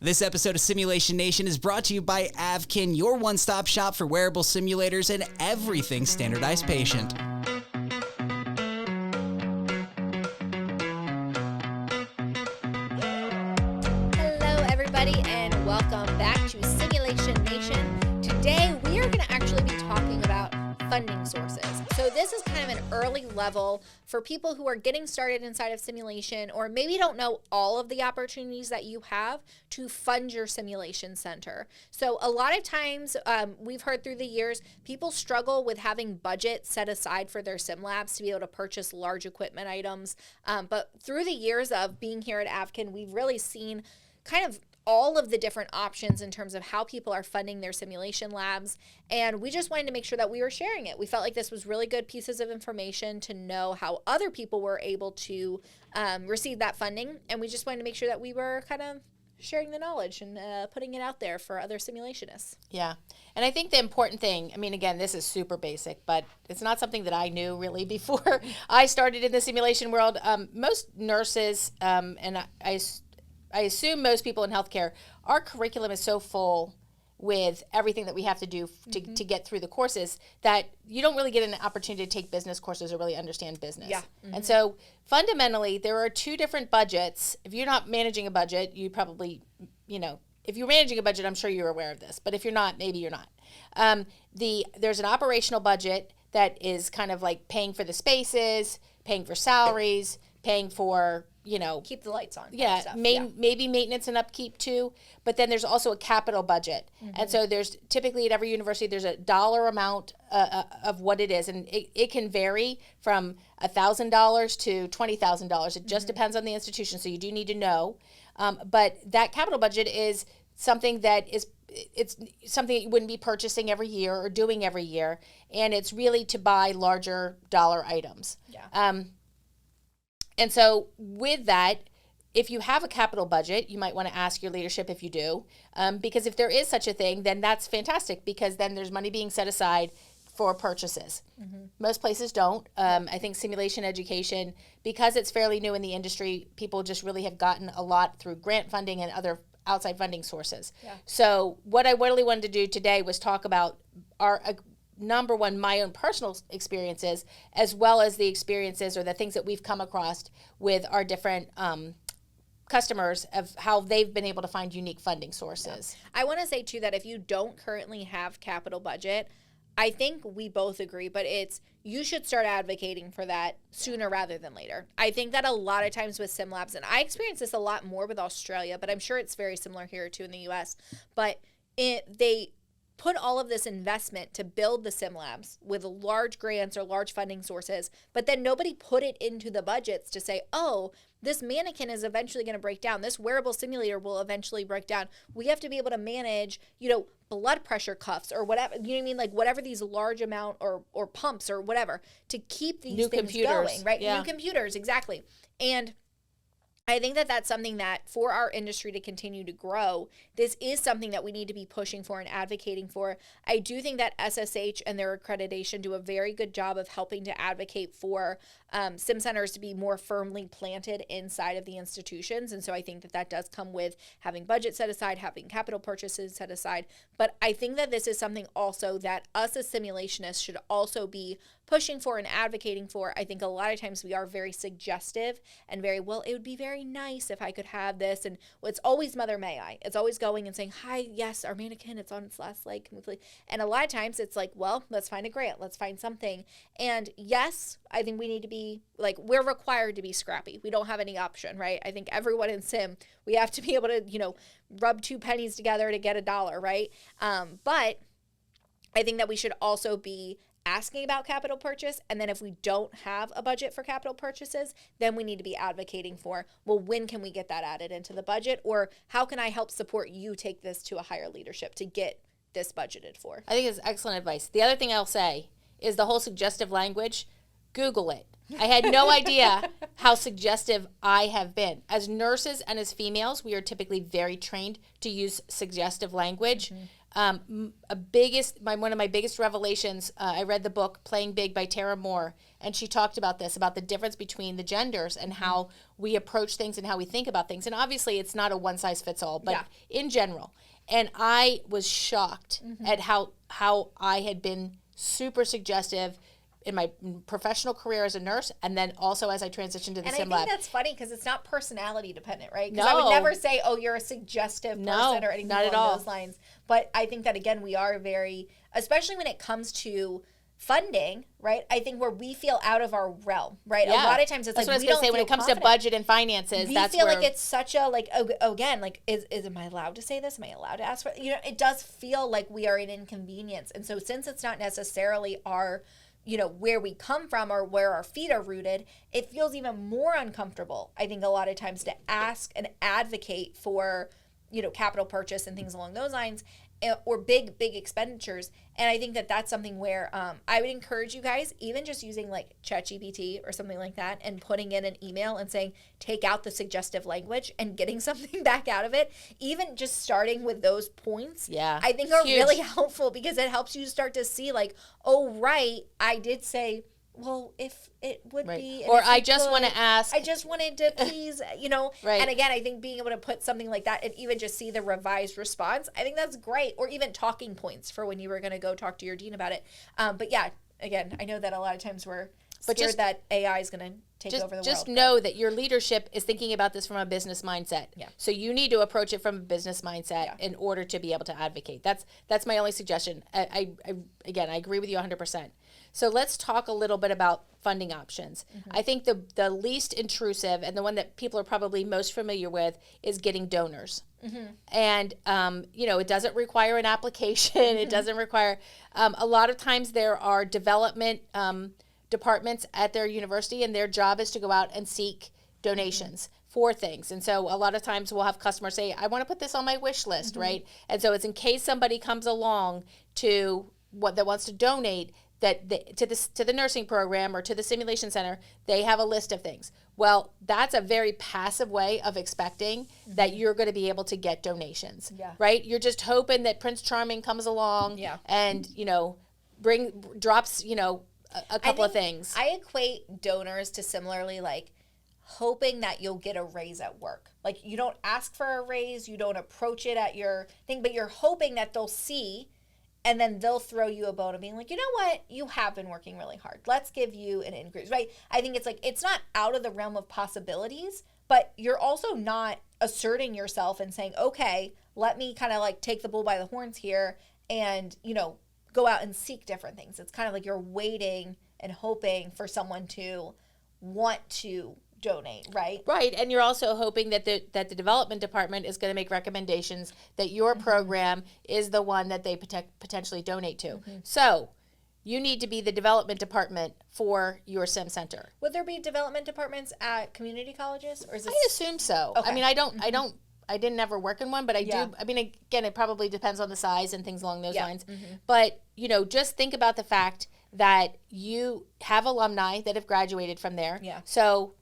This episode of Simulation Nation is brought to you by Avkin, your one-stop shop for wearable simulators and everything standardized patient. Hello, everybody, and welcome back to Simulation Nation. Today, we are going to actually be talking about funding sources. So this is kind of an early level for people who are getting started inside of simulation or maybe don't know all of the opportunities that you have to fund your simulation center. So a lot of times we've heard through the years, people struggle with having budget set aside for their sim labs to be able to purchase large equipment items. But through the years of being here at Avkin, we've really seen kind of all of the different options in terms of how people are funding their simulation labs. And we just wanted to make sure that we were sharing it. We felt like this was really good pieces of information to know how other people were able to receive that funding. And we just wanted to make sure that we were kind of sharing the knowledge and putting it out there for other simulationists. Yeah. And I think the important thing, I mean, again, this is super basic, but it's not something that I knew really before I started in the simulation world. Most nurses, and I assume most people in healthcare, our curriculum is so full with everything that we have to do to get through the courses that you don't really get an opportunity to take business courses or really understand business. Yeah. And so fundamentally, there are two different budgets. If you're not managing a budget, you probably, if you're managing a budget, I'm sure you're aware of this. But if you're not, maybe you're not. There's an operational budget that is kind of like paying for the spaces, paying for salaries, paying for keep the lights on. Yeah, maybe maintenance and upkeep too. But then there's also a capital budget. And so there's typically at every university, there's a dollar amount of what it is. And it can vary from $1,000 to $20,000. It just depends on the institution. So you do need to know. But that capital budget is something that it's something that you wouldn't be purchasing every year or doing every year. And it's really to buy larger dollar items. Yeah. And so with that, if you have a capital budget, you might want to ask your leadership if you do, because if there is such a thing, then that's fantastic because then there's money being set aside for purchases. Most places don't. I think simulation education, because it's fairly new in the industry, people just really have gotten a lot through grant funding and other outside funding sources. Yeah. So what I really wanted to do today was talk about our number one, my own personal experiences, as well as the experiences or the things that we've come across with our different customers of how they've been able to find unique funding sources. Yeah. I want to say, too, that if you don't currently have capital budget, I think we both agree, but you should start advocating for that sooner rather than later. I think that a lot of times with sim labs, and I experience this a lot more with Australia, but I'm sure it's very similar here, too, in the U.S., but they put all of this investment to build the sim labs with large grants or large funding sources, but then nobody put it into the budgets to say, oh, this mannequin is eventually going to break down. This wearable simulator will eventually break down. We have to be able to manage, blood pressure cuffs or whatever, you know what I mean? Like whatever these large amount or pumps or whatever to keep these new things computers going, right? Yeah. New computers, exactly. And I think that that's something that for our industry to continue to grow, this is something that we need to be pushing for and advocating for. I do think that SSH and their accreditation do a very good job of helping to advocate for sim centers to be more firmly planted inside of the institutions. And so I think that that does come with having budget set aside, having capital purchases set aside. But I think that this is something also that us as simulationists should also be pushing for and advocating for. I think a lot of times we are very suggestive and it would be very nice if I could have this. And it's always Mother May I. It's always going and saying, hi, yes, our mannequin, it's on its last leg. And a lot of times it's like, well, let's find a grant. Let's find something. And yes, I think we need to be we're required to be scrappy. We don't have any option, right? I think everyone in sim, we have to be able to, rub 2 pennies together to get $1, right? But I think that we should also be asking about capital purchase, and then if we don't have a budget for capital purchases, then we need to be advocating for, well, when can we get that added into the budget, or how can I help support you take this to a higher leadership to get this budgeted for? I think it's excellent advice. The other thing I'll say is the whole suggestive language. Google it. I had no idea how suggestive I have been. As nurses and as females, we are typically very trained to use suggestive language. one of my biggest revelations, I read the book Playing Big by Tara Moore, and she talked about this, about the difference between the genders and how we approach things and how we think about things. And obviously it's not a one size fits all, but in general. And I was shocked at how I had been super suggestive in my professional career as a nurse, and then also as I transitioned to the sim lab. And I think that's funny because it's not personality dependent, right? Because I would never say, oh, you're a suggestive person or anything along those lines. But I think that, again, we are very, especially when it comes to funding, right? I think where we feel out of our realm, right? Yeah. A lot of times it's that's like, what I was going to say, when it comes to budget and finances, we feel like it's such a, like, again, like, am I allowed to say this? Am I allowed to ask for, it does feel like we are an inconvenience. And so since it's not necessarily our, where we come from or where our feet are rooted, it feels even more uncomfortable, I think, a lot of times to ask and advocate for, capital purchase and things along those lines, or big expenditures. And I think that that's something where I would encourage you guys, even just using like ChatGPT or something like that and putting in an email and saying, take out the suggestive language and getting something back out of it, even just starting with those points, I think are really helpful, because it helps you start to see like, oh, right, I did say, well, if it would be, or I just want to ask, I just wanted to please, and again, I think being able to put something like that and even just see the revised response, I think that's great. Or even talking points for when you were going to go talk to your dean about it. But yeah, again, I know that a lot of times we're scared that AI is going to take over the world. Just know that your leadership is thinking about this from a business mindset. Yeah. So you need to approach it from a business mindset in order to be able to advocate. That's my only suggestion. I agree with you 100%. So let's talk a little bit about funding options. I think the least intrusive and the one that people are probably most familiar with is getting donors. And, it doesn't require an application. It doesn't require, a lot of times there are development departments at their university, and their job is to go out and seek donations for things. And so a lot of times we'll have customers say, I want to put this on my wish list, right? And so it's in case somebody comes along that wants to donate, to the nursing program or to the simulation center, they have a list of things. Well, that's a very passive way of expecting that you're going to be able to get donations, right? You're just hoping that Prince Charming comes along and, drops, a couple of things. I equate donors to similarly like hoping that you'll get a raise at work. Like, you don't ask for a raise, you don't approach it at your thing, but you're hoping that they'll see, and then they'll throw you a bone of being like, you know what? You have been working really hard. Let's give you an increase, right? I think it's like, it's not out of the realm of possibilities, but you're also not asserting yourself and saying, okay, let me kind of like take the bull by the horns here and, go out and seek different things. It's kind of like you're waiting and hoping for someone to want to donate, right? Right, and you're also hoping that the development department is going to make recommendations that your program is the one that they potentially donate to. So you need to be the development department for your sim center. Would there be development departments at community colleges, or is this? I assume so. Okay. I mean, I didn't ever work in one, but I do. I mean, again, it probably depends on the size and things along those lines. But, just think about the fact that you have alumni that have graduated from there. Yeah. So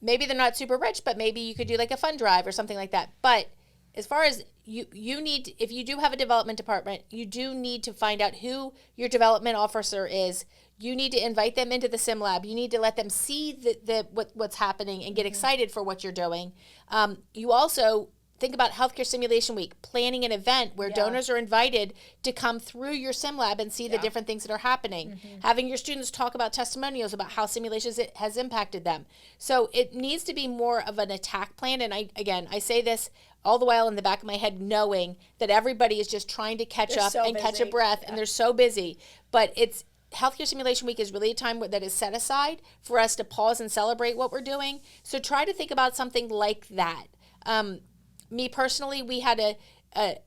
maybe they're not super rich, but maybe you could do like a fund drive or something like that. But as far as you need, if you do have a development department, you do need to find out who your development officer is. You need to invite them into the sim lab. You need to let them see what's happening and get excited for what you're doing. You also think about Healthcare Simulation Week, planning an event where donors are invited to come through your sim lab and see the different things that are happening. Having your students talk about testimonials about how simulations has impacted them. So it needs to be more of an attack plan. And I say this all the while in the back of my head, knowing that everybody is just trying to catch up and catch a breath, and they're so busy. But Healthcare Simulation Week is really a time that is set aside for us to pause and celebrate what we're doing. So try to think about something like that. Me personally, we had a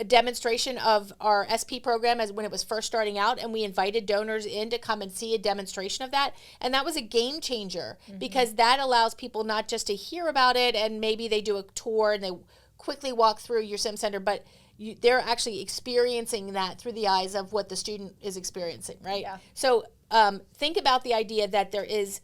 demonstration of our SP program when it was first starting out, and we invited donors in to come and see a demonstration of that. And that was a game changer because that allows people not just to hear about it and maybe they do a tour and they quickly walk through your sim center, but they're actually experiencing that through the eyes of what the student is experiencing, right? Yeah. So think about the idea that there is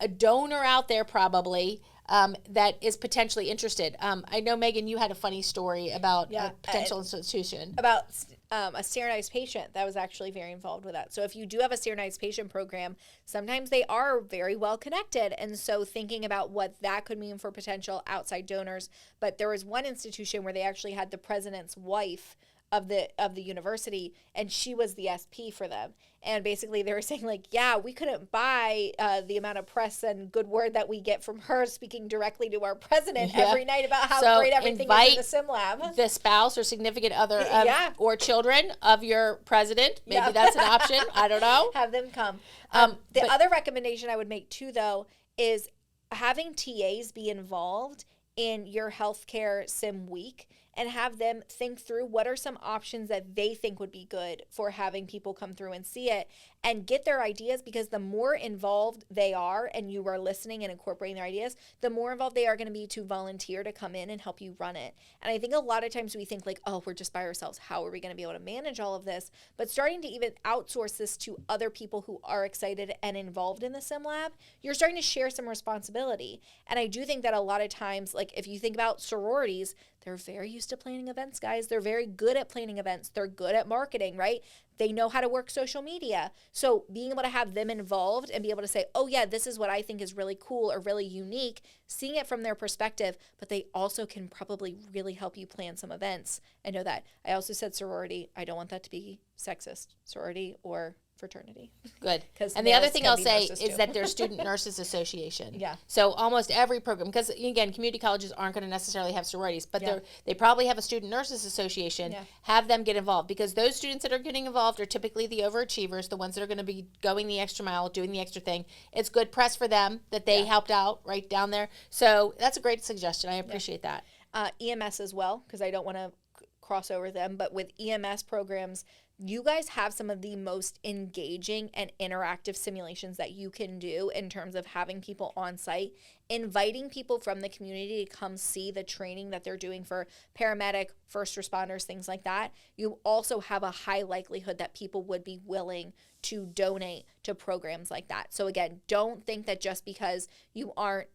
a donor out there probably that is potentially interested. I know, Megan, you had a funny story about a potential institution. About a standardized patient that was actually very involved with that. So if you do have a standardized patient program, sometimes they are very well connected. And so thinking about what that could mean for potential outside donors. But there was one institution where they actually had the president's wife of the university, and she was the SP for them. And basically they were saying like, yeah, we couldn't buy the amount of press and good word that we get from her speaking directly to our president every night about how great everything is in the sim lab. The spouse or significant other or children of your president. Maybe that's an option. I don't know. Have them come. The other recommendation I would make too, though, is having TAs be involved in your healthcare sim week and have them think through what are some options that they think would be good for having people come through and see it and get their ideas, because the more involved they are and you are listening and incorporating their ideas, the more involved they are going to be to volunteer to come in and help you run it. And I think a lot of times we think like, oh, we're just by ourselves. How are we going to be able to manage all of this? But starting to even outsource this to other people who are excited and involved in the sim lab, you're starting to share some responsibility. And I do think that a lot of times, like if you think about sororities, they're very used to planning events, guys. They're very good at planning events. They're good at marketing, right? They know how to work social media. So being able to have them involved and be able to say, oh yeah, this is what I think is really cool or really unique, seeing it from their perspective, but they also can probably really help you plan some events. I know that. I also said sorority. I don't want that to be sexist, sorority or fraternity. Good. And the other thing I'll say is that there's Student Nurses Association. Yeah. So almost every program, because again, community colleges aren't going to necessarily have sororities, but they probably have a Student Nurses Association. Yeah. Have them get involved, because those students that are getting involved are typically the overachievers, the ones that are going to be going the extra mile, doing the extra thing. It's good press for them that they helped out right down there. So that's a great suggestion. I appreciate that. EMS as well, because I don't want to cross over them, but with EMS programs, you guys have some of the most engaging and interactive simulations that you can do in terms of having people on site, inviting people from the community to come see the training that they're doing for paramedic, first responders, things like that. You also have a high likelihood that people would be willing to donate to programs like that. So again, don't think that just because you aren't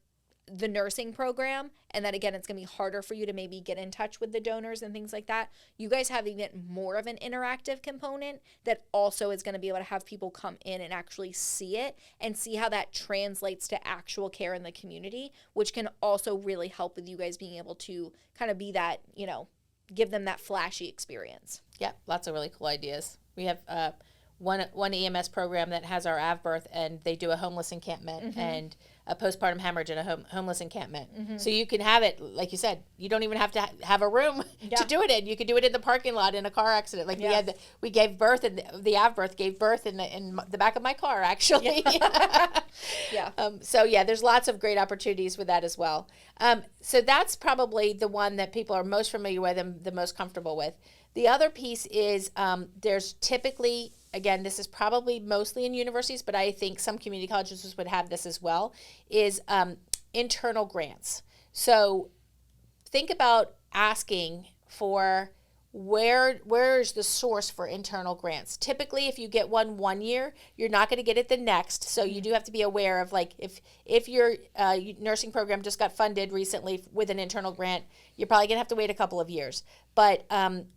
the nursing program, and that again, it's going to be harder for you to maybe get in touch with the donors and things like that. You guys have even more of an interactive component that also is going to be able to have people come in and actually see it and see how that translates to actual care in the community, which can also really help with you guys being able to kind of be that, you know, give them that flashy experience. Yeah, lots of really cool ideas. We have one EMS program that has our AV birth, and they do a homeless encampment and a postpartum hemorrhage and a homeless encampment. So you can have it, like you said, you don't even have to have a room to do it in. You could do it in the parking lot in a car accident. Like we gave birth, and the AV birth gave birth in the back of my car, actually. So there's lots of great opportunities with that as well. So that's probably the one that people are most familiar with and the most comfortable with. The other piece is there's typically, again, this is probably mostly in universities, but I think some community colleges would have this as well, is internal grants. So think about asking for where is the source for internal grants. Typically, if you get one year, you're not going to get it the next. So you do have to be aware of, like, if your nursing program just got funded recently with an internal grant, you're probably going to have to wait a couple of years. But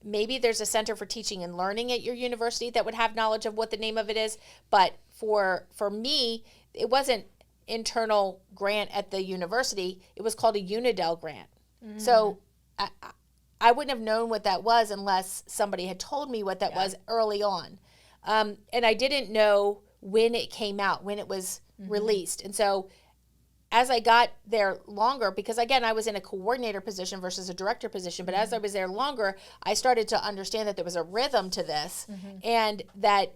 maybe there's a Center for Teaching and Learning at your university that would have knowledge of what the name of it is. But for me, it wasn't internal grant at the university. It was called a Unidel grant. So I wouldn't have known what that was unless somebody had told me what that was early on. And I didn't know when it came out, when it was released. And so as I got there longer, because again, I was in a coordinator position versus a director position, but as I was there longer, I started to understand that there was a rhythm to this and that,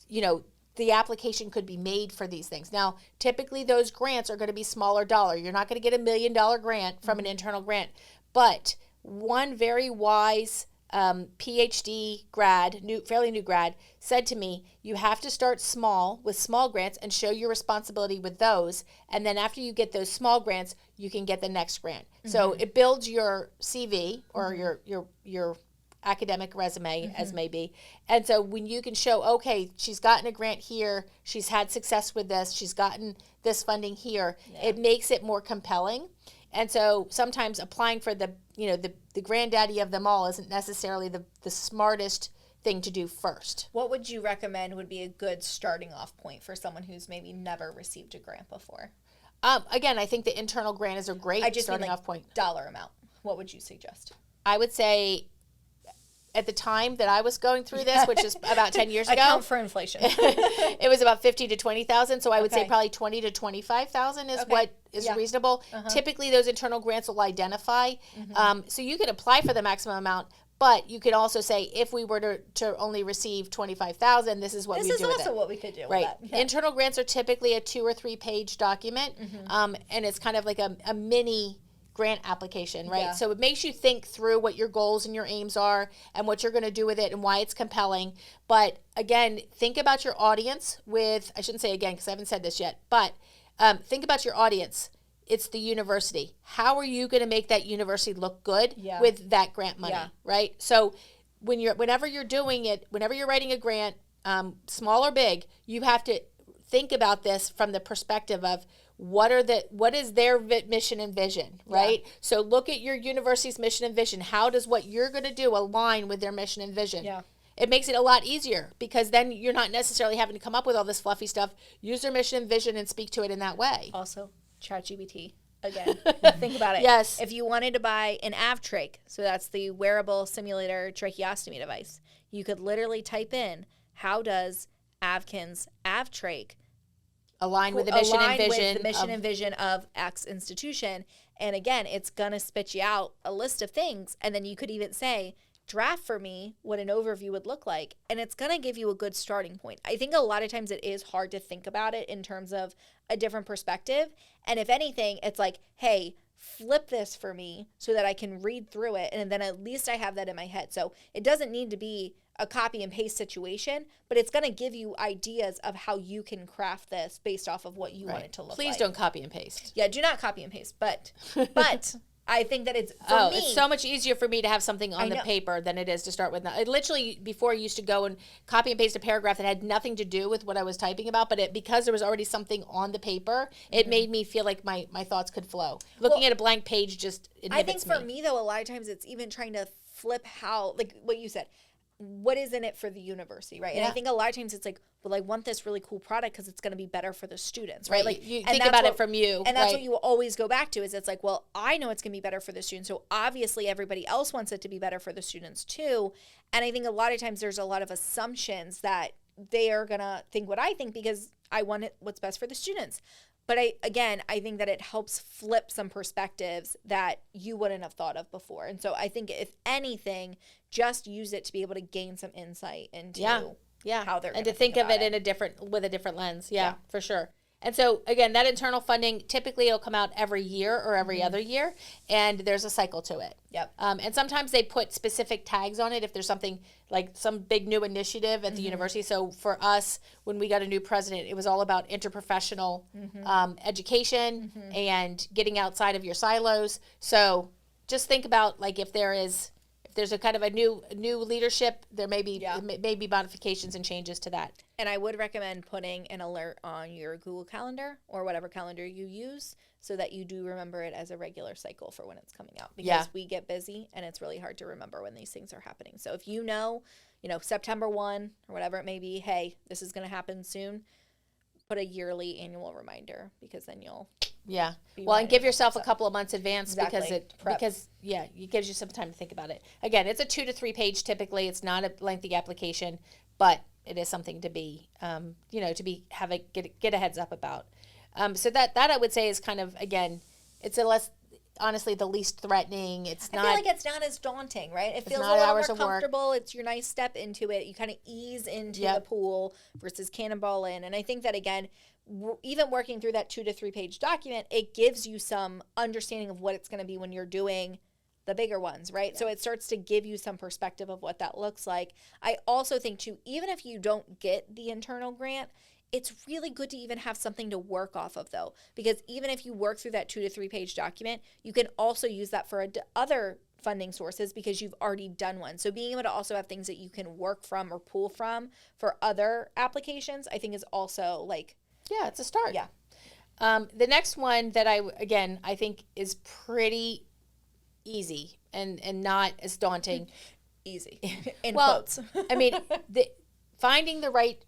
you know, the application could be made for these things. Now, typically those grants are going to be smaller dollar. You're not going to get $1 million grant from an internal grant, but one very wise PhD grad, fairly new grad, said to me, you have to start small with small grants and show your responsibility with those. And then after you get those small grants, you can get the next grant. So it builds your CV or your academic resume as maybe. And so when you can show, okay, she's gotten a grant here, she's had success with this, she's gotten this funding here, it makes it more compelling. And so sometimes applying for the granddaddy of them all isn't necessarily the smartest thing to do first. What would you recommend would be a good starting off point for someone who's maybe never received a grant before? Again, I think the internal grant is a great starting off point. Dollar amount. What would you suggest? I would say at the time that I was going through this, which is about 10 years ago. Account for inflation. It was about 50 to 20,000. So I would say probably 20 to 25,000 is what is reasonable. Typically those internal grants will identify. So you can apply for the maximum amount, but you could also say, if we were to only receive 25,000, this is what we do with it. This is also what we could do right. with that. Yeah. Internal grants are typically a 2 or 3 page document. And it's kind of like a mini grant application, right? Yeah. So it makes you think through what your goals and your aims are and what you're going to do with it and why it's compelling. But again, think about your audience with, I shouldn't say again because I haven't said this yet, but think about your audience. It's the university. How are you going to make that university look good with that grant money, right? So whenever you're doing it, whenever you're writing a grant, small or big, you have to think about this from the perspective of what is their mission and vision, right? Yeah. So look at your university's mission and vision. How does what you're going to do align with their mission and vision? Yeah. It makes it a lot easier because then you're not necessarily having to come up with all this fluffy stuff. Use their mission and vision and speak to it in that way. Also, ChatGPT. Again, think about it. Yes. If you wanted to buy an AvTrach, so that's the wearable simulator tracheostomy device, you could literally type in, how does Avkin's AvTrach align with the mission and vision with the mission and vision of X institution? And again, it's going to spit you out a list of things. And then you could even say, draft for me what an overview would look like. And it's going to give you a good starting point. I think a lot of times it is hard to think about it in terms of a different perspective. And if anything, it's like, hey, flip this for me so that I can read through it. And then at least I have that in my head. So it doesn't need to be a copy and paste situation, but it's going to give you ideas of how you can craft this based off of what you want it to look like. Please don't copy and paste. Yeah, do not copy and paste. But I think that it's, for me, it's so much easier for me to have something on the paper than it is to start with. It literally, before I used to go and copy and paste a paragraph that had nothing to do with what I was typing about, but because there was already something on the paper, it made me feel like my thoughts could flow. Looking at a blank page just inhibits me. I think for me, though, a lot of times it's even trying to flip how, like what you said, what is in it for the university, right? Yeah. And I think a lot of times it's like, well, I want this really cool product because it's going to be better for the students, right? Like you think about it from you. And that's what you always go back to is it's like, well, I know it's going to be better for the students. So obviously everybody else wants it to be better for the students too. And I think a lot of times there's a lot of assumptions that they are going to think what I think because I want it what's best for the students. But I think that it helps flip some perspectives that you wouldn't have thought of before. And so I think if anything, just use it to be able to gain some insight into how they're and to think of it in a different lens. Yeah, for sure. And so again, that internal funding typically it'll come out every year or every other year, and there's a cycle to it. Yep. And sometimes they put specific tags on it if there's something like some big new initiative at the university. So for us, when we got a new president, it was all about interprofessional education and getting outside of your silos. So just think about like if there's a kind of a new leadership, there may be modifications and changes to that. And I would recommend putting an alert on your Google Calendar or whatever calendar you use so that you do remember it as a regular cycle for when it's coming out. Because we get busy and it's really hard to remember when these things are happening. So if you know, September 1 or whatever it may be, hey, this is going to happen soon, put a yearly annual reminder because then you'll and give yourself a couple of months advance because it gives you some time to think about it. Again, it's a 2 to 3 page typically. It's not a lengthy application, but it is something to be get a heads up about. So that I would say is kind of, again, it's honestly the least threatening. I feel like it's not as daunting, right? It feels a lot more comfortable. It's your nice step into it. You kind of ease into the pool versus cannonball in. And I think that, again, even working through that 2 to 3 page document, it gives you some understanding of what it's going to be when you're doing the bigger ones, right? So it starts to give you some perspective of what that looks like. I also think too, even if you don't get the internal grant, it's really good to even have something to work off of though, because even if you work through that 2 to 3 page document, you can also use that for other funding sources because you've already done one. So being able to also have things that you can work from or pull from for other applications, I think is also like, yeah, it's a start. yeah. The next one that I think is pretty easy and not as daunting. Easy in Well, quotes. I mean, finding the right,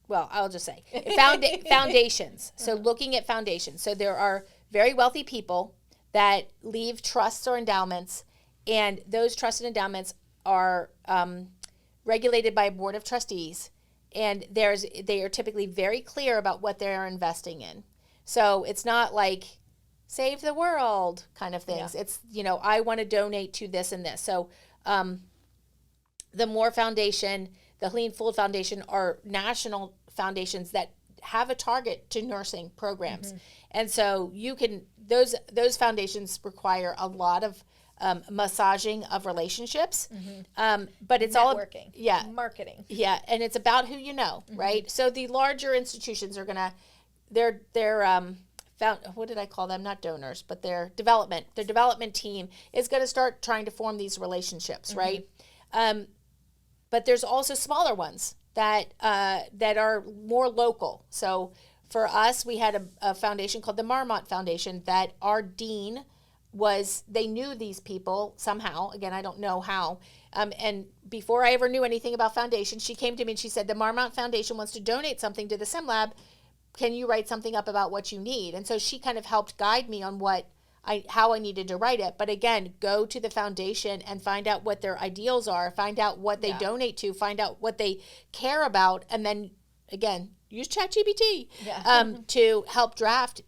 well, I'll just say foundations. So looking at foundations. So there are very wealthy people that leave trusts or endowments, and those trusts and endowments are regulated by a board of trustees, and they are typically very clear about what they are investing in. So it's not like save the world kind of things. Yeah. It's, I want to donate to this and this. So the Moore Foundation, the Helene Fould Foundation are national foundations that have a target to nursing programs. Mm-hmm. And so you can, those foundations require a lot of massaging of relationships. Mm-hmm. But it's networking, all, yeah, marketing. Yeah. And it's about who you know, mm-hmm. right? So the larger institutions are going to, they're what did I call them? Not donors, but their development team is going to start trying to form these relationships, mm-hmm. right? But there's also smaller ones that are more local. So for us, we had a foundation called the Marmont Foundation that our dean they knew these people somehow. Again, I don't know how. And before I ever knew anything about foundations, she came to me and she said, the Marmont Foundation wants to donate something to the SimLab. Can you write something up about what you need? And so she kind of helped guide me on how I needed to write it. But again, go to the foundation and find out what their ideals are, find out what they donate to, find out what they care about, and then again, use ChatGPT to help draft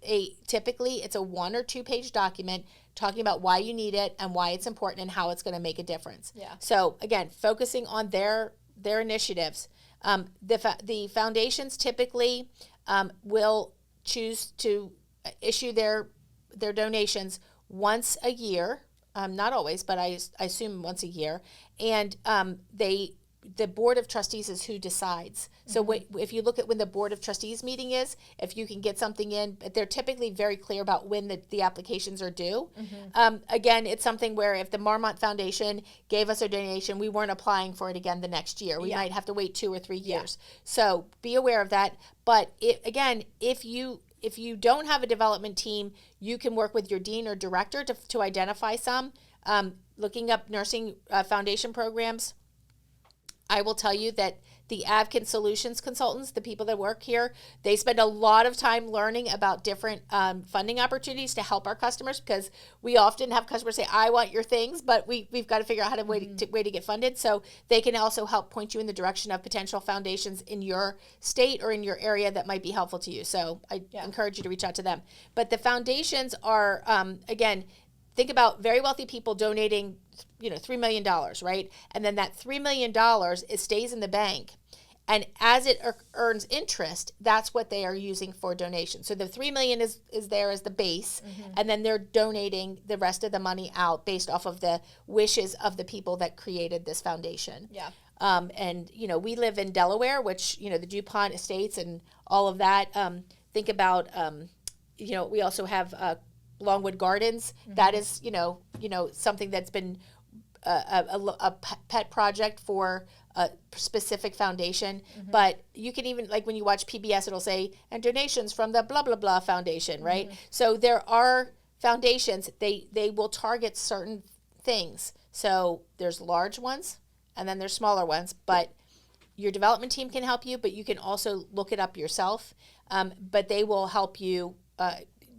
typically it's a 1 or 2 page document talking about why you need it and why it's important and how it's going to make a difference. Yeah. So again, focusing on their initiatives. The foundations typically will choose to issue their donations once a year, not always, but I assume once a year, and the board of trustees is who decides. So mm-hmm. If you look at when the board of trustees meeting is, if you can get something in, they're typically very clear about when the applications are due. Mm-hmm. Again, it's something where if the Marmont Foundation gave us a donation, we weren't applying for it again the next year. We might have to wait 2 or 3 years. Yeah. So be aware of that. But if you don't have a development team, you can work with your dean or director to identify some. Looking up nursing foundation programs, I will tell you that the Avkin Solutions consultants, the people that work here, they spend a lot of time learning about different funding opportunities to help our customers, because we often have customers say, I want your things, but we've got to figure out how to way to get funded. So they can also help point you in the direction of potential foundations in your state or in your area that might be helpful to you. So I encourage you to reach out to them. But the foundations are, again, think about very wealthy people donating, $3 million, right? And then that $3 million, it stays in the bank. And as it earns interest, that's what they are using for donation. So the $3 million is there as the base, mm-hmm. and then they're donating the rest of the money out based off of the wishes of the people that created this foundation. Yeah. And, we live in Delaware, which, the DuPont estates and all of that. Think about, we also have Longwood Gardens. Mm-hmm. That is, something that's been a pet project for a specific foundation. Mm-hmm. But you can even, like when you watch PBS, it'll say, and donations from the blah, blah, blah foundation, right? Mm-hmm. So there are foundations, they will target certain things. So there's large ones and then there's smaller ones, but your development team can help you, but you can also look it up yourself. But they will help you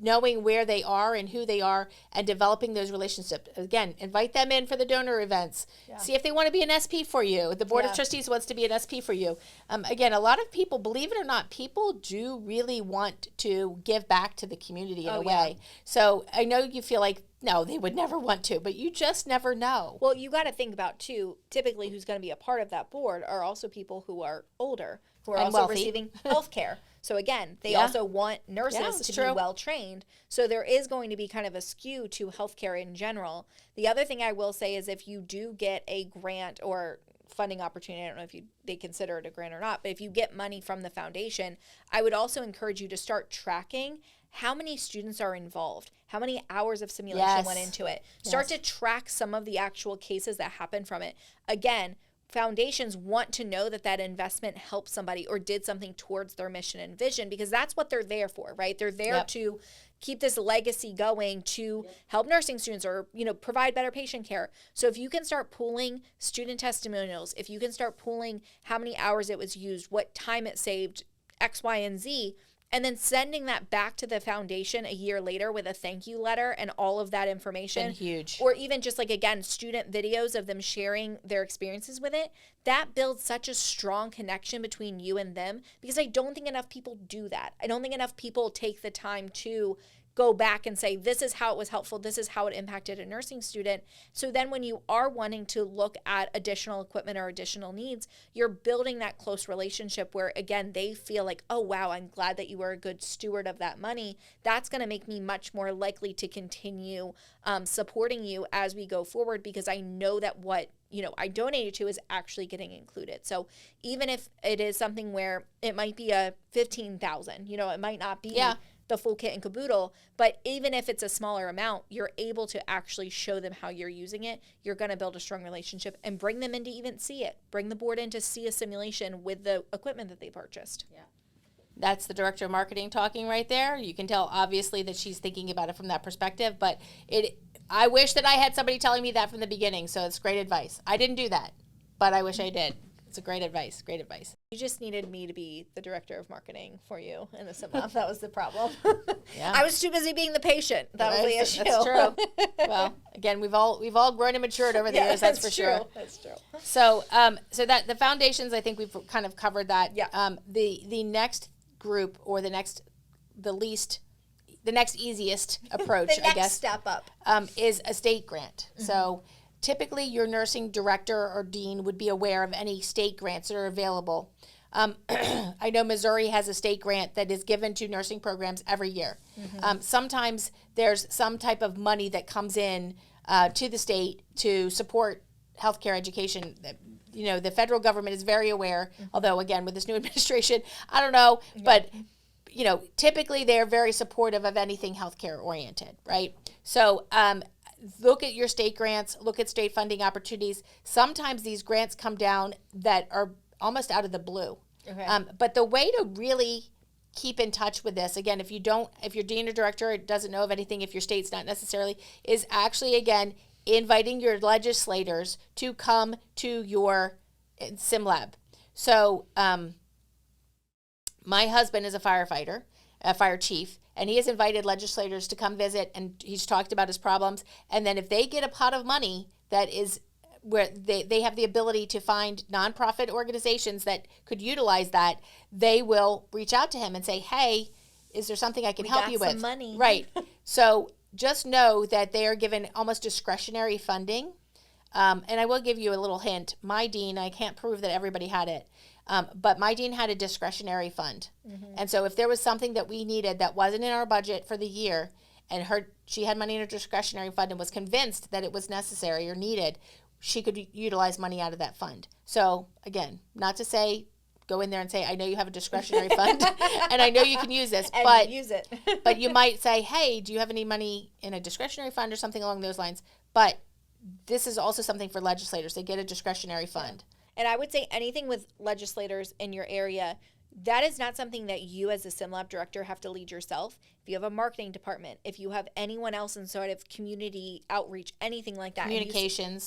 knowing where they are and who they are and developing those relationships. Again, invite them in for the donor events. Yeah. See if they want to be an SP for you. The Board of Trustees wants to be an SP for you. Again, a lot of people, believe it or not, people do really want to give back to the community in a way. So I know you feel like, no, they would never want to, but you just never know. Well, you got to think about, too, typically who's going to be a part of that board are also people who are older, who are also wealthy. Receiving health care. So again, they also want nurses to be well trained. So there is going to be kind of a skew to healthcare in general. The other thing I will say is if you do get a grant or funding opportunity, I don't know if they consider it a grant or not, but if you get money from the foundation, I would also encourage you to start tracking how many students are involved, how many hours of simulation went into it. Start to track some of the actual cases that happen from it. Again, foundations want to know that that investment helped somebody or did something towards their mission and vision, because that's what they're there for, right? They're there to keep this legacy going, to help nursing students or, provide better patient care. So if you can start pooling student testimonials, if you can start pooling how many hours it was used, what time it saved, X, Y, and Z, and then sending that back to the foundation a year later with a thank you letter and all of that information. Been huge. Or even just again, student videos of them sharing their experiences with it. That builds such a strong connection between you and them, because I don't think enough people do that. I don't think enough people take the time to go back and say, this is how it was helpful, this is how it impacted a nursing student. So then when you are wanting to look at additional equipment or additional needs, you're building that close relationship where, again, they feel like, oh, wow, I'm glad that you were a good steward of that money. That's going to make me much more likely to continue supporting you as we go forward, because I know that what I donated to is actually getting included. So even if it is something where it might be a $15,000, it might not be the full kit and caboodle, but even if it's a smaller amount, you're able to actually show them how you're using it. You're going to build a strong relationship and bring them in to even see it. Bring the board in to see a simulation with the equipment that they purchased. Yeah. That's the director of marketing talking right there. You can tell obviously that she's thinking about it from that perspective, but I wish that I had somebody telling me that from the beginning, so it's great advice. I didn't do that, but I wish I did. It's a great advice. Great advice. You just needed me to be the director of marketing for you in the sim lab. That was the problem. Yeah. I was too busy being the patient. That was the issue. That's true. Well, again, we've all grown and matured over the years. That's for true. sure. That's true. So, so that the foundations, I think we've kind of covered that. Yeah. The next group, or the next easiest approach, the next I guess, step up, is a state grant. Mm-hmm. So typically your nursing director or dean would be aware of any state grants that are available. I know Missouri has a state grant that is given to nursing programs every year. Mm-hmm. Sometimes there's some type of money that comes in to the state to support healthcare education. The federal government is very aware, although again, with this new administration, I don't know, but typically they're very supportive of anything healthcare oriented, right? So look at your state grants, look at state funding opportunities. Sometimes these grants come down that are almost out of the blue. Okay. But the way to really keep in touch with this, again, if your dean or director doesn't know of anything, if your state's not necessarily, is actually, again, inviting your legislators to come to your sim lab. So my husband is a firefighter, a fire chief, and he has invited legislators to come visit, and he's talked about his problems. And then if they get a pot of money that is where they have the ability to find nonprofit organizations that could utilize that, they will reach out to him and say, hey, is there something I can help you with? Some money. Right. So just know that they are given almost discretionary funding. And I will give you a little hint. My dean, I can't prove that everybody had it, but my dean had a discretionary fund. Mm-hmm. And so if there was something that we needed that wasn't in our budget for the year, and she had money in her discretionary fund and was convinced that it was necessary or needed, she could utilize money out of that fund. So again, not to say go in there and say, I know you have a discretionary fund and I know you can use this, but use it. But you might say, hey, do you have any money in a discretionary fund or something along those lines? But this is also something for legislators. They get a discretionary fund. And I would say anything with legislators in your area, that is not something that you as a SimLab director have to lead yourself. If you have a marketing department, if you have anyone else in sort of community outreach, anything like that. Communication,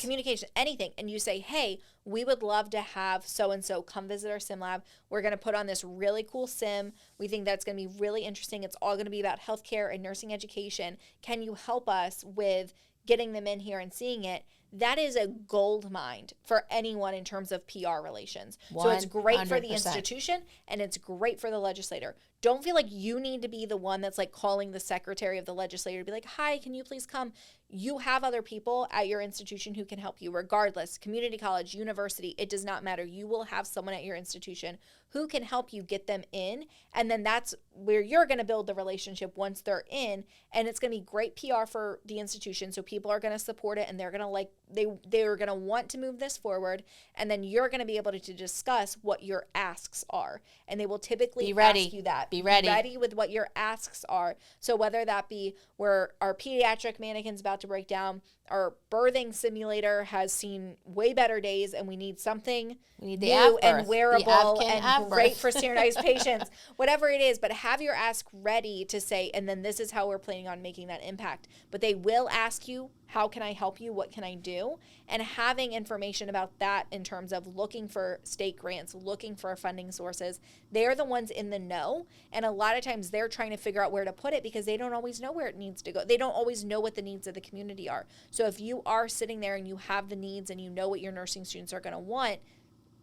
anything. And you say, hey, we would love to have so-and-so come visit our SimLab. We're going to put on this really cool sim. We think that's going to be really interesting. It's all going to be about healthcare and nursing education. Can you help us with getting them in here and seeing it? That is a gold mine for anyone in terms of PR relations. 100%. So it's great for the institution and it's great for the legislator. don't feel like you need to be the one that's like calling the secretary of the legislator to be like, hi, can you please come? You have other people at your institution who can help you regardless. Community college, university, it does not matter. You will have someone at your institution who can help you get them in. And then that's where you're going to build the relationship once they're in. And it's going to be great PR for the institution. So people are going to support it and they're going to like, they're going to want to move this forward. And then you're going to be able to discuss what your asks are. And they will typically ask you that. Be ready with what your asks are. So whether that be where our pediatric mannequin's about to break down, our birthing simulator has seen way better days, and we need something new and wearable and great for standardized patients, whatever it is. But have your ask ready to say, and then this is how we're planning on making that impact. But they will ask you, how can I help you? What can I do? And having information about that in terms of looking for state grants, looking for funding sources, they're the ones in the know. And a lot of times they're trying to figure out where to put it because they don't always know where it needs to go. They don't always know what the needs of the community are. So if you are sitting there and you have the needs and you know what your nursing students are going to want,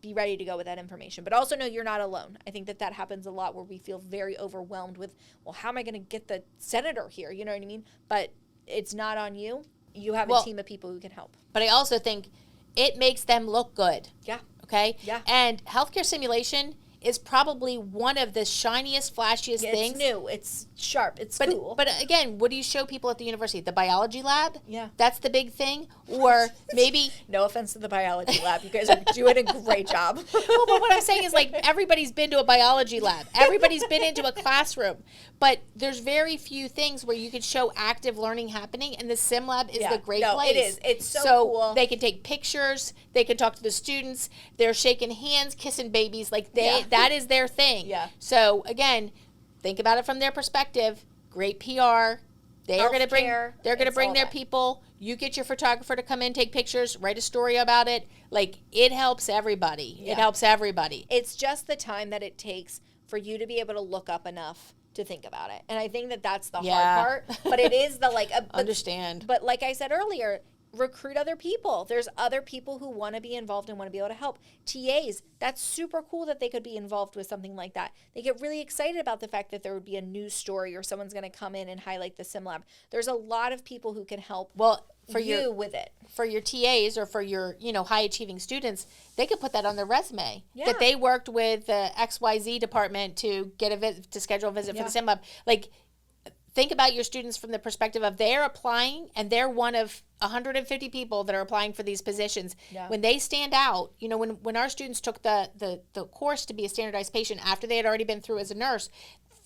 be ready to go with that information. But also know you're not alone. I think that happens a lot where we feel very overwhelmed with, well, how am I going to get the senator here? You know what I mean? But it's not on you. You have a team of people who can help. But I also think it makes them look good. Yeah. Okay? Yeah. And healthcare simulation is probably one of the shiniest, flashiest things. It's new. It's sharp. It's cool. But again, what do you show people at the university? The biology lab? Yeah. That's the big thing? Or maybe... No offense to the biology lab. You guys are doing a great job. Well, but what I'm saying is, like, everybody's been to a biology lab. Everybody's been into a classroom. But there's very few things where you can show active learning happening, and the sim lab is the great place. It is. It's so cool. They can take pictures. They can talk to the students. They're shaking hands, kissing babies. Like, that is their thing. Yeah. So, again, think about it from their perspective. Great PR. They're going to bring their people. You get your photographer to come in, take pictures, write a story about it. Like, it helps everybody. Yeah. It helps everybody. It's just the time that it takes for you to be able to look up enough to think about it. And I think that that's the hard part. But it is the, like... Understand. But like I said earlier, recruit other people. There's other people who want to be involved and want to be able to help. TAs, that's super cool that they could be involved with something like that. They get really excited about the fact that there would be a news story or someone's going to come in and highlight the sim lab. There's a lot of people who can help with it. For your TAs or for your, high achieving students, they could put that on their resume. Yeah. That they worked with the XYZ department to to schedule a visit for the sim lab. Like, think about your students from the perspective of they're applying and they're one of 150 people that are applying for these positions. Yeah. When they stand out, when our students took the course to be a standardized patient after they had already been through as a nurse,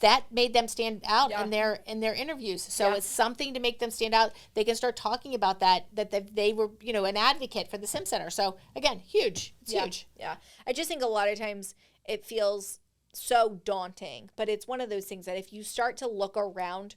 that made them stand out in their interviews. So it's something to make them stand out. They can start talking about that they were, an advocate for the Sim Center. So again, huge. It's huge. Yeah. I just think a lot of times it feels so daunting, but it's one of those things that if you start to look around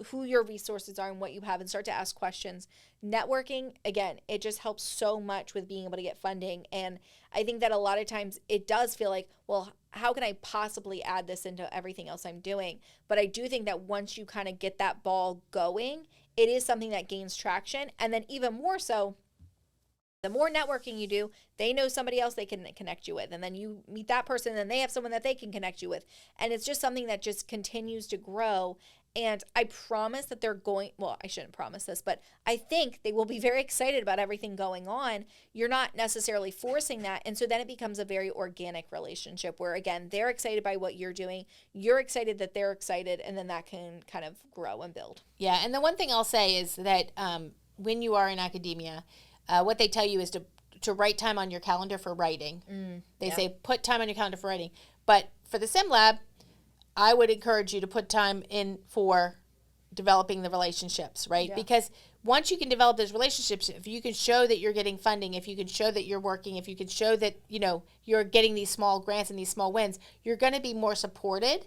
who your resources are and what you have and start to ask questions, networking, again, it just helps so much with being able to get funding. And I think that a lot of times it does feel like, well, how can I possibly add this into everything else I'm doing? But I do think that once you kind of get that ball going, it is something that gains traction. And then even more so, the more networking you do, they know somebody else they can connect you with. And then you meet that person and they have someone that they can connect you with. And it's just something that just continues to grow. And I promise that I shouldn't promise this, but I think they will be very excited about everything going on. You're not necessarily forcing that. And so then it becomes a very organic relationship where, again, they're excited by what you're doing. You're excited that they're excited. And then that can kind of grow and build. Yeah. And the one thing I'll say is that when you are in academia, what they tell you is to write time on your calendar for writing. They say put time on your calendar for writing. But for the Sim Lab, I would encourage you to put time in for developing the relationships, right? Yeah. Because once you can develop those relationships, if you can show that you're getting funding, if you can show that you're working, if you can show that, you're getting these small grants and these small wins, you're going to be more supported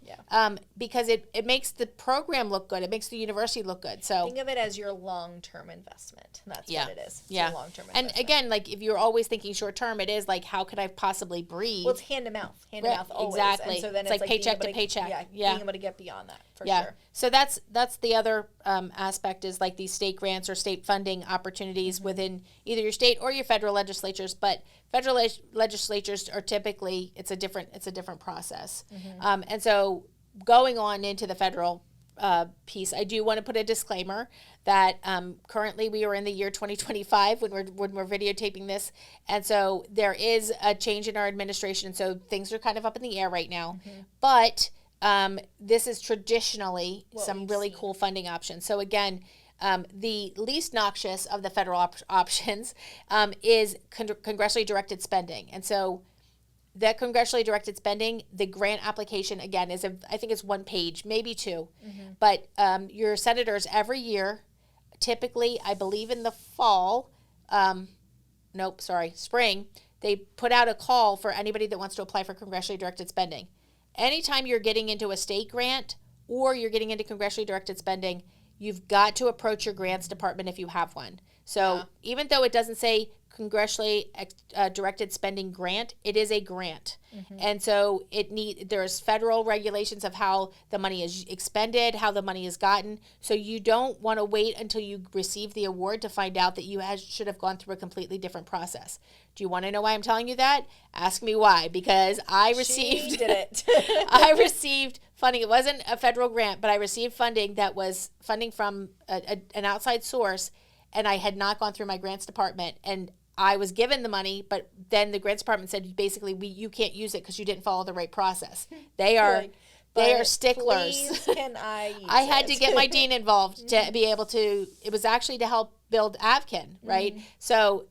because it makes the program look good. It makes the university look good. So think of it as your long-term investment. That's what it is. It's your long-term investment. And again, like if you're always thinking short-term, it is like, how could I possibly breathe? Well, it's hand to mouth. Hand to mouth always. Exactly. And so then it's like paycheck to paycheck. Being able to get beyond that for sure. So that's the other aspect is like these state grants or state funding opportunities within either your state or your federal legislatures. But federal legislatures are typically it's a different process. And so going on into the federal piece, I do want to put a disclaimer that currently we are in the year 2025 when we're videotaping this, and so there is a change in our administration, so things are kind of up in the air right now. But this is traditionally some really cool funding options. So again, the least noxious of the federal options is congressionally directed spending, and so that congressionally directed spending, the grant application, again, I think it's 1 page, maybe 2. But your senators every year, typically, I believe in the fall, spring, they put out a call for anybody that wants to apply for congressionally directed spending. Anytime you're getting into a state grant or you're getting into congressionally directed spending, you've got to approach your grants department if you have one. So even though it doesn't say congressionally directed spending grant, it is a grant. And so there's federal regulations of how the money is expended, how the money is gotten. So you don't want to wait until you receive the award to find out that you should have gone through a completely different process. Do you want to know why I'm telling you that? Ask me why, because I received I received funding. It wasn't a federal grant, but I received funding that was funding from an outside source, and I had not gone through my grants department, and I was given the money, but then the grants department said basically you can't use it because you didn't follow the right process. They are sticklers. Please, can I use I had to get my dean involved to be able to. It was actually to help build AvKen, right? So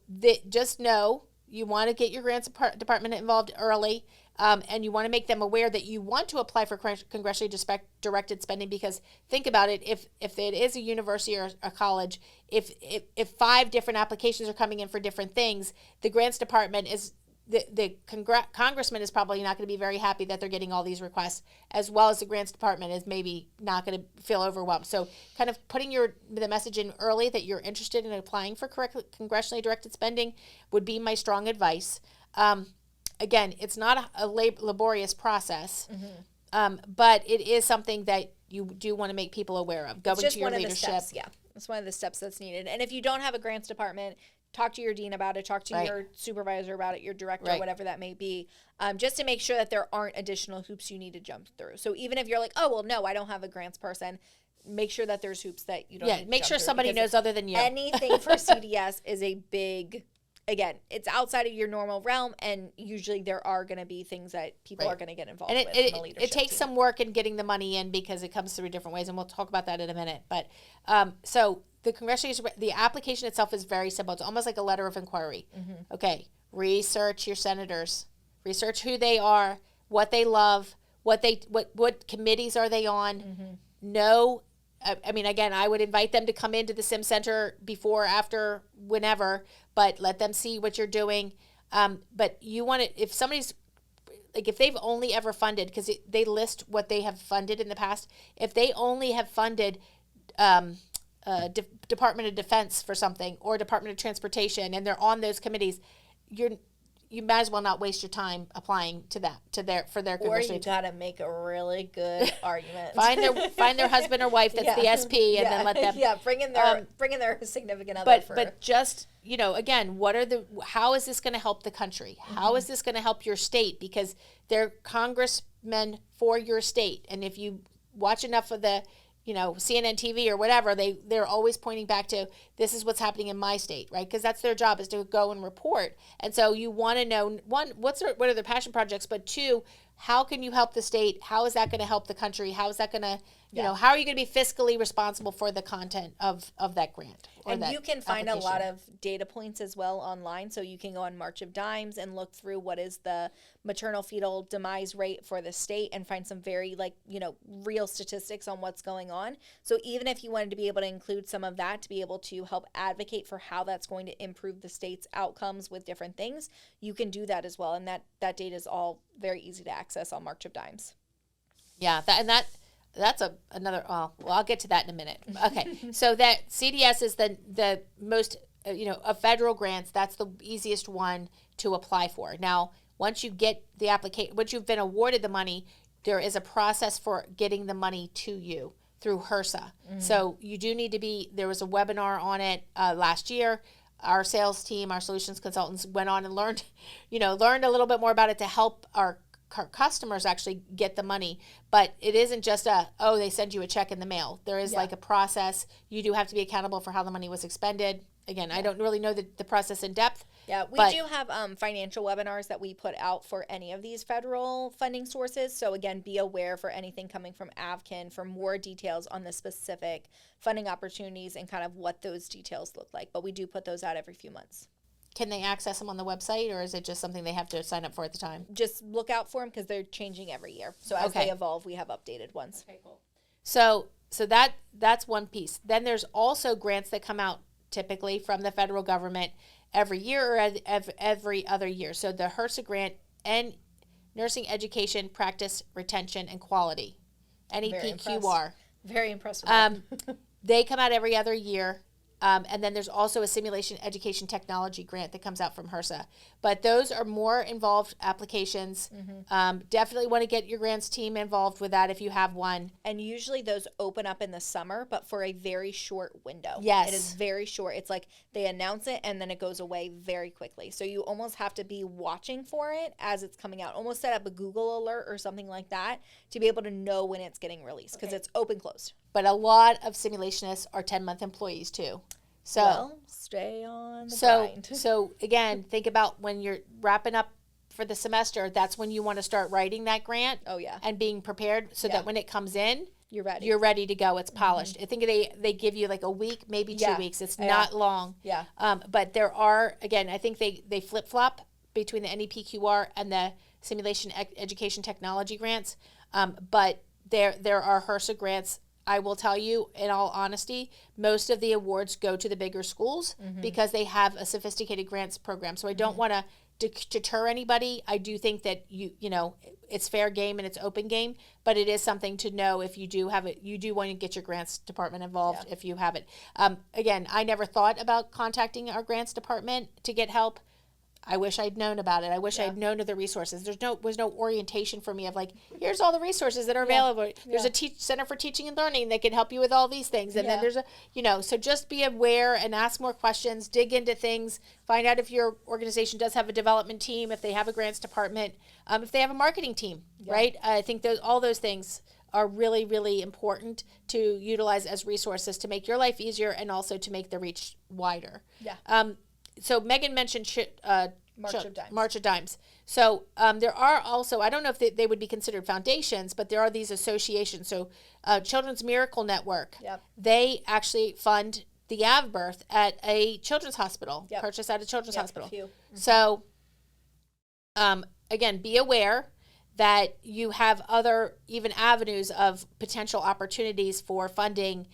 just know you want to get your grants department involved early. And you want to make them aware that you want to apply for congressionally directed spending, because think about it, if it is a university or a college, if 5 different applications are coming in for different things, the grants department is the congressman is probably not going to be very happy that they're getting all these requests, as well as the grants department is maybe not going to feel overwhelmed. So kind of putting the message in early that you're interested in applying for congressionally directed spending would be my strong advice. Again, it's not a laborious process, but it is something that you do want to make people aware of. Going to your leadership. It's one of the steps that's needed. And if you don't have a grants department, talk to your dean about it, talk to your supervisor about it, your director, whatever that may be, just to make sure that there aren't additional hoops you need to jump through. So even if you're like, oh, well, no, I don't have a grants person, make sure that there's hoops that you don't need to make sure jump somebody through, knows other than you. Anything for CDS is a big... Again, it's outside of your normal realm, and usually there are going to be things that people are going to get involved with in the leadership it takes team. some work in getting the money in because it comes through different ways, and we'll talk about that in a minute. But so the application itself is very simple. It's almost like a letter of inquiry. Okay, research your senators, research who they are, what they love, what committees are they on. I mean, again, I would invite them to come into the Sim Center before, after, whenever, but let them see what you're doing. But you want to, if somebody's, like if they've only ever funded, because they list what they have funded in the past, if they only have funded Department of Defense for something, or Department of Transportation, and they're on those committees, you might as well not waste your time applying to that for their or you gotta make a really good argument. Find their husband or wife that's the SP, and then let them bring in their significant other. But just again, how is this going to help the country? How is this going to help your state? Because they're congressmen for your state, and if you watch enough of the CNN TV or whatever, they're always pointing back to, this is what's happening in my state, right? Because that's their job, is to go and report. And so you want to know, one, what are their passion projects, but 2, how can you help the state? How is that going to help the country? How is that going to, how are you going to be fiscally responsible for the content of that grant? And you can find a lot of data points as well online. So you can go on March of Dimes and look through what is the maternal fetal demise rate for the state, and find some very real statistics on what's going on. So even if you wanted to be able to include some of that to be able to help advocate for how that's going to improve the state's outcomes with different things, you can do that as well. And that data is all very easy to access on March of Dimes. Yeah, that's another. Well, I'll get to that in a minute. Okay, so that CDS is the most of federal grants. That's the easiest one to apply for. Now, once you get the application, once you've been awarded the money, there is a process for getting the money to you through HRSA. So you do need to be. There was a webinar on it last year. Our sales team, our solutions consultants, went on and learned a little bit more about it to help our customers actually get the money. But it isn't just they send you a check in the mail. There is like a process. You do have to be accountable for how the money was expended. Again, I don't really know the process in depth. Yeah, we do have financial webinars that we put out for any of these federal funding sources. So again, be aware for anything coming from AVKIN for more details on the specific funding opportunities and kind of what those details look like. But we do put those out every few months. Can they access them on the website, or is it just something they have to sign up for at the time? Just look out for them because they're changing every year. So as they evolve, we have updated ones. Okay, cool. So that's one piece. Then there's also grants that come out typically from the federal government every year or every other year. So the HRSA grant and Nursing Education, Practice, Retention, and Quality, NEPQR. Very impressed with that. They come out every other year. And then there's also a Simulation Education Technology grant that comes out from HRSA. But those are more involved applications. Definitely want to get your grants team involved with that if you have one. And usually those open up in the summer, but for a very short window. Yes. It is very short. It's like they announce it and then it goes away very quickly. So you almost have to be watching for it as it's coming out. Almost set up a Google alert or something like that to be able to know when it's getting released because it's open closed. But a lot of simulationists are 10-month employees too. So stay on the grind. So again, think about when you're wrapping up for the semester, that's when you want to start writing that grant. Oh yeah. And being prepared so that when it comes in, you're ready. You're ready to go. It's polished. I think they give you like a week, maybe 2 weeks. It's not long. Yeah. But there are, again, I think they flip-flop between the NEPQR and the Simulation Education Technology grants. But there are HRSA grants. I will tell you, in all honesty, most of the awards go to the bigger schools because they have a sophisticated grants program. So I don't want to deter anybody. I do think that you know it's fair game and it's open game, but it is something to know if you do have it. You do want to get your grants department involved if you have it. Again, I never thought about contacting our grants department to get help. I wish I'd known about it. I wish I'd known of the resources. Was no orientation for me of like, here's all the resources that are available. There's a Center for Teaching and Learning that can help you with all these things. And then there's so just be aware and ask more questions, dig into things, find out if your organization does have a development team, if they have a grants department, if they have a marketing team, right? I think all those things are really, really important to utilize as resources to make your life easier and also to make the reach wider. Yeah. So Megan mentioned March of Dimes. So there are also, I don't know if they would be considered foundations, but there are these associations. So Children's Miracle Network, they actually fund the AVBirth at a children's hospital, purchased at a children's hospital. So again, be aware that you have other even avenues of potential opportunities for funding.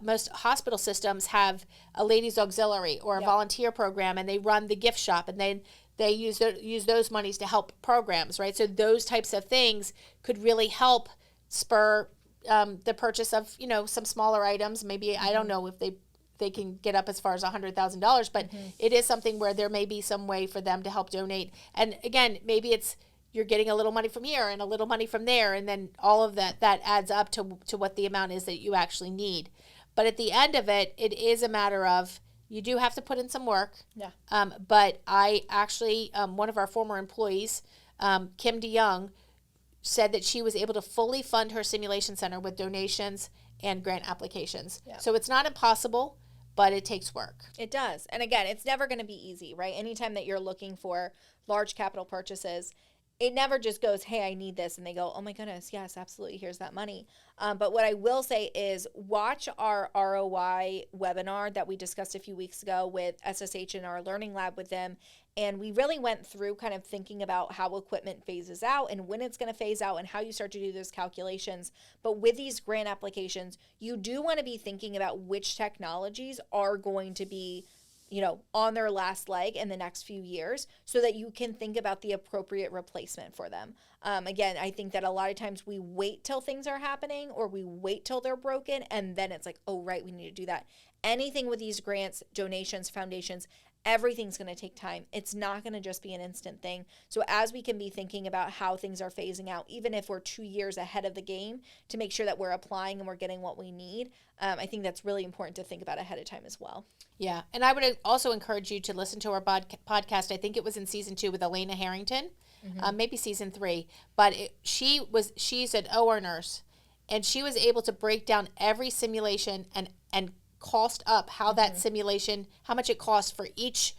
Most hospital systems have a ladies auxiliary or a volunteer program, and they run the gift shop, and then they use those monies to help programs, right? So those types of things could really help spur the purchase of some smaller items. Maybe I don't know if they can get up as far as $100,000, but it is something where there may be some way for them to help donate. And again, maybe it's you're getting a little money from here and a little money from there, and then all of that adds up to what the amount is that you actually need. But at the end of it, it is a matter of you do have to put in some work. Yeah. But I actually, one of our former employees, Kim DeYoung, said that she was able to fully fund her simulation center with donations and grant applications. Yeah. So it's not impossible, but it takes work. It does. And again, it's never going to be easy, right? Anytime that you're looking for large capital purchases, it never just goes, hey, I need this. And they go, oh my goodness, yes, absolutely. Here's that money. But what I will say is watch our ROI webinar that we discussed a few weeks ago with SSH in our learning lab with them. And we really went through kind of thinking about how equipment phases out and when it's going to phase out and how you start to do those calculations. But with these grant applications, you do want to be thinking about which technologies are going to be on their last leg in the next few years so that you can think about the appropriate replacement for them. Again, I think that a lot of times we wait till things are happening or we wait till they're broken and then it's like, oh, right, we need to do that. Anything with these grants, donations, foundations, everything's going to take time. It's not going to just be an instant thing. So as we can be thinking about how things are phasing out, even if we're 2 years ahead of the game to make sure that we're applying and we're getting what we need, I think that's really important to think about ahead of time as well. Yeah. And I would also encourage you to listen to our podcast. I think it was in season 2 with Elena Harrington. maybe season 3. But she's an OR nurse, and she was able to break down every simulation and cost up how that simulation, how much it cost for each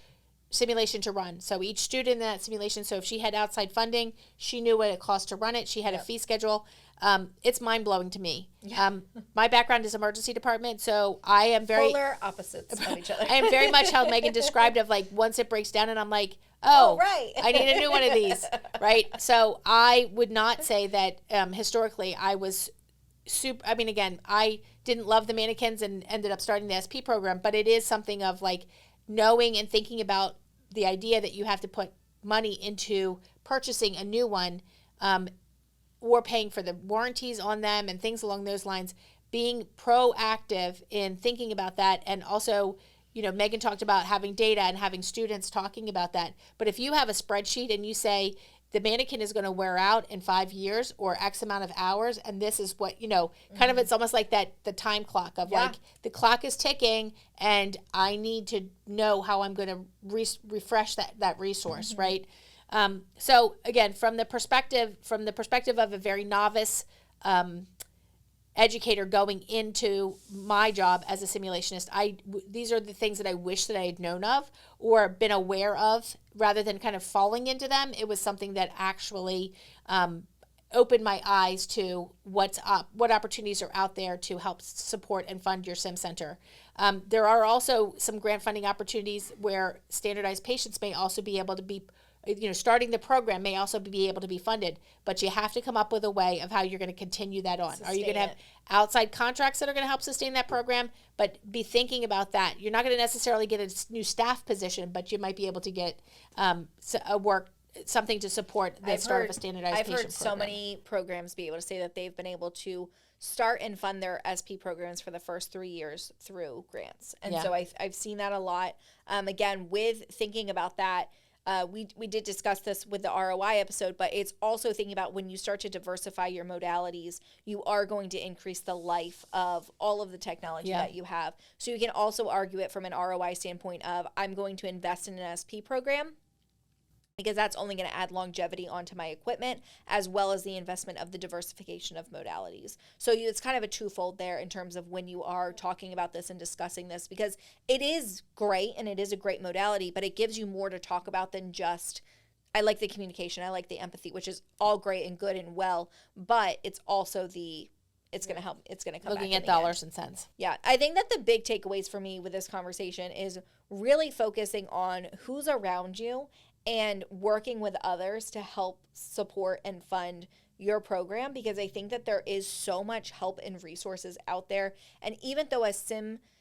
simulation to run. So each student in that simulation, so if she had outside funding, she knew what it cost to run it. She had a fee schedule. It's mind-blowing to me. My background is emergency department, so I am very polar opposites of each other. I am very much how Megan described of like once it breaks down and I'm like, oh right. I need a new one of these, right? So I would not say that historically I was super, I mean, again, I didn't love the mannequins and ended up starting the SP program, but it is something of like knowing and thinking about the idea that you have to put money into purchasing a new one, or paying for the warranties on them and things along those lines, being proactive in thinking about that. And also, you know, Megan talked about having data and having students talking about that. But if you have a spreadsheet and you say the mannequin is going to wear out in 5 years or X amount of hours, and this is what, you know, kind of, it's almost like that, the time clock of like the clock is ticking and I need to know how I'm going to refresh that resource, right? So again, from the perspective of a very novice educator going into my job as a simulationist, these are the things that I wish that I had known of or been aware of rather than kind of falling into them. It was something that actually opened my eyes to what's up, what opportunities are out there to help support and fund your sim center. There are also some grant funding opportunities where standardized patients may also be able to be, you know, starting the program may also be able to be funded, but you have to come up with a way of how you're going to continue that on. Are you going to have outside contracts that are going to help sustain that program? But be thinking about that. You're not going to necessarily get a new staff position, but you might be able to get something to support the start of a standardized patient program. I've heard so many programs be able to say that they've been able to start and fund their SP programs for the first 3 years through grants. And so I've seen that a lot. Again, with thinking about that, we did discuss this with the ROI episode, but it's also thinking about when you start to diversify your modalities, you are going to increase the life of all of the technology that you have. So you can also argue it from an ROI standpoint of, I'm going to invest in an SP program because that's only going to add longevity onto my equipment, as well as the investment of the diversification of modalities. So it's kind of a twofold there in terms of when you are talking about this and discussing this, because it is great and it is a great modality, but it gives you more to talk about than just, I like the communication, I like the empathy, which is all great and good and well, but it's also it's going to help. It's going to come looking back at dollars and cents. Yeah. I think that the big takeaways for me with this conversation is really focusing on who's around you and working with others to help support and fund your program, because I think that there is so much help and resources out there. And even though as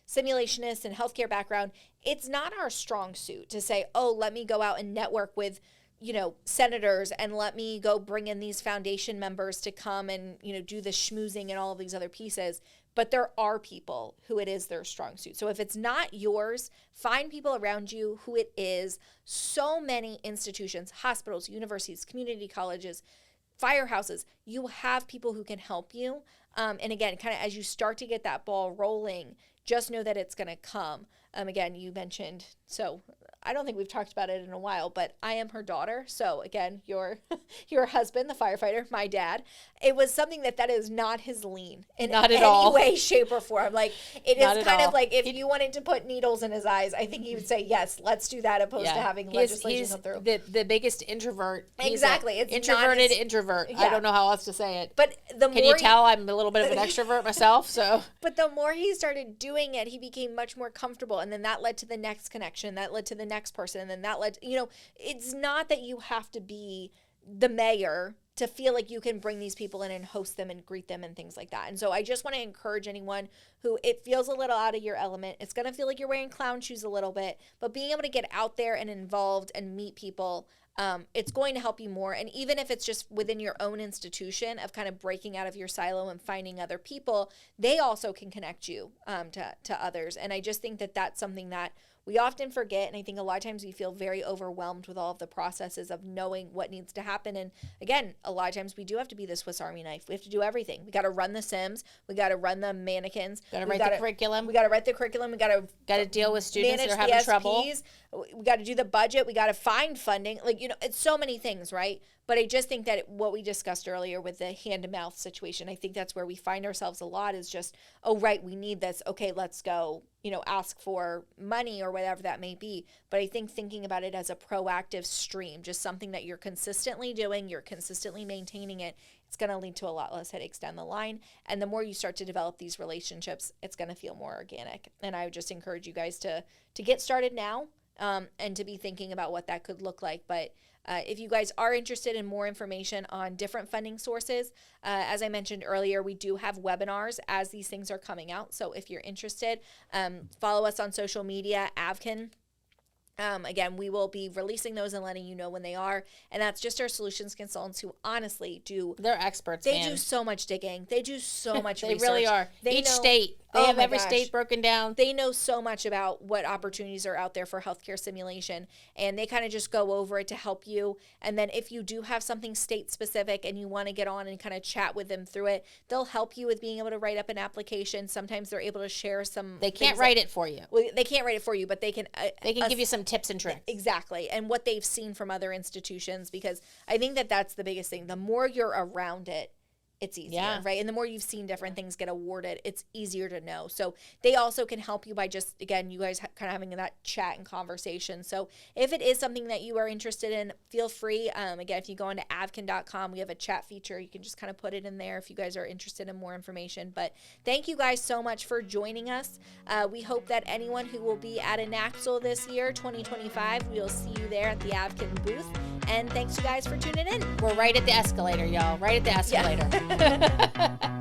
simulationists and healthcare background, it's not our strong suit to say, oh, let me go out and network with, you know, senators, and let me go bring in these foundation members to come and, you know, do the schmoozing and all of these other pieces. But there are people who it is their strong suit. So if it's not yours, find people around you who it is. So many institutions, hospitals, universities, community colleges, firehouses, you have people who can help you. And again, kind of as you start to get that ball rolling, just know that it's going to come. Again, you mentioned, so I don't think we've talked about it in a while, but I am her daughter. So again, your husband, the firefighter, my dad, it was something that is not his lean in any way, shape, or form. Like, it is kind of like if you wanted to put needles in his eyes, I think he would say, yes, let's do that, opposed to having legislation come through. The biggest introvert. Exactly. It's introverted introvert. Yeah. I don't know how else to say it. But Can you tell I'm a little bit of an extrovert myself? So. But the more he started doing it, he became much more comfortable. And then that led to the next connection. That led to the next person. And then that led to, you know, it's not that you have to be the mayor to feel like you can bring these people in and host them and greet them and things like that. And so I just want to encourage anyone who it feels a little out of your element. It's going to feel like you're wearing clown shoes a little bit, but being able to get out there and involved and meet people, it's going to help you more. And even if it's just within your own institution of kind of breaking out of your silo and finding other people, they also can connect you to others. And I just think that that's something that we often forget, and I think a lot of times we feel very overwhelmed with all of the processes of knowing what needs to happen. And again, a lot of times we do have to be the Swiss Army knife. We have to do everything. We got to run the Sims. We got to run the mannequins. Got to write the curriculum. We got to write the curriculum. We got to deal with students that are having trouble. We got to do the budget. We got to find funding. Like, it's so many things, right? But I just think that what we discussed earlier with the hand-to-mouth situation, I think that's where we find ourselves a lot, is just, oh, right, we need this. Okay, let's go, ask for money or whatever that may be. But I think thinking about it as a proactive stream, just something that you're consistently doing, you're consistently maintaining it, it's going to lead to a lot less headaches down the line. And the more you start to develop these relationships, it's going to feel more organic. And I would just encourage you guys to get started now. And to be thinking about what that could look like. But if you guys are interested in more information on different funding sources, as I mentioned earlier, we do have webinars as these things are coming out. So if you're interested, follow us on social media, Avkin. Again, we will be releasing those and letting you know when they are. And that's just our solutions consultants who honestly they're experts, They do so much digging. They do so much research. They really are. Each state. They have every state broken down. They know so much about what opportunities are out there for healthcare simulation. And they kind of just go over it to help you. And then if you do have something state specific and you want to get on and kind of chat with them through it, they'll help you with being able to write up an application. Sometimes they're able to share some. They can't write it for you. Well, they can't write it for you, but they can. They can give you some tips and tricks. Exactly. And what they've seen from other institutions, because I think that that's the biggest thing. The more you're around it, it's easier, right? And the more you've seen different things get awarded, it's easier to know. So they also can help you by just, again, you guys kind of having that chat and conversation. So if it is something that you are interested in, feel free. Again, if you go into avkin.com, we have a chat feature. You can just kind of put it in there if you guys are interested in more information. But thank you guys so much for joining us. We hope that anyone who will be at Enaxel this year, 2025, we'll see you there at the Avkin booth. And thanks you guys for tuning in. We're right at the escalator, y'all. Right at the escalator. Yeah.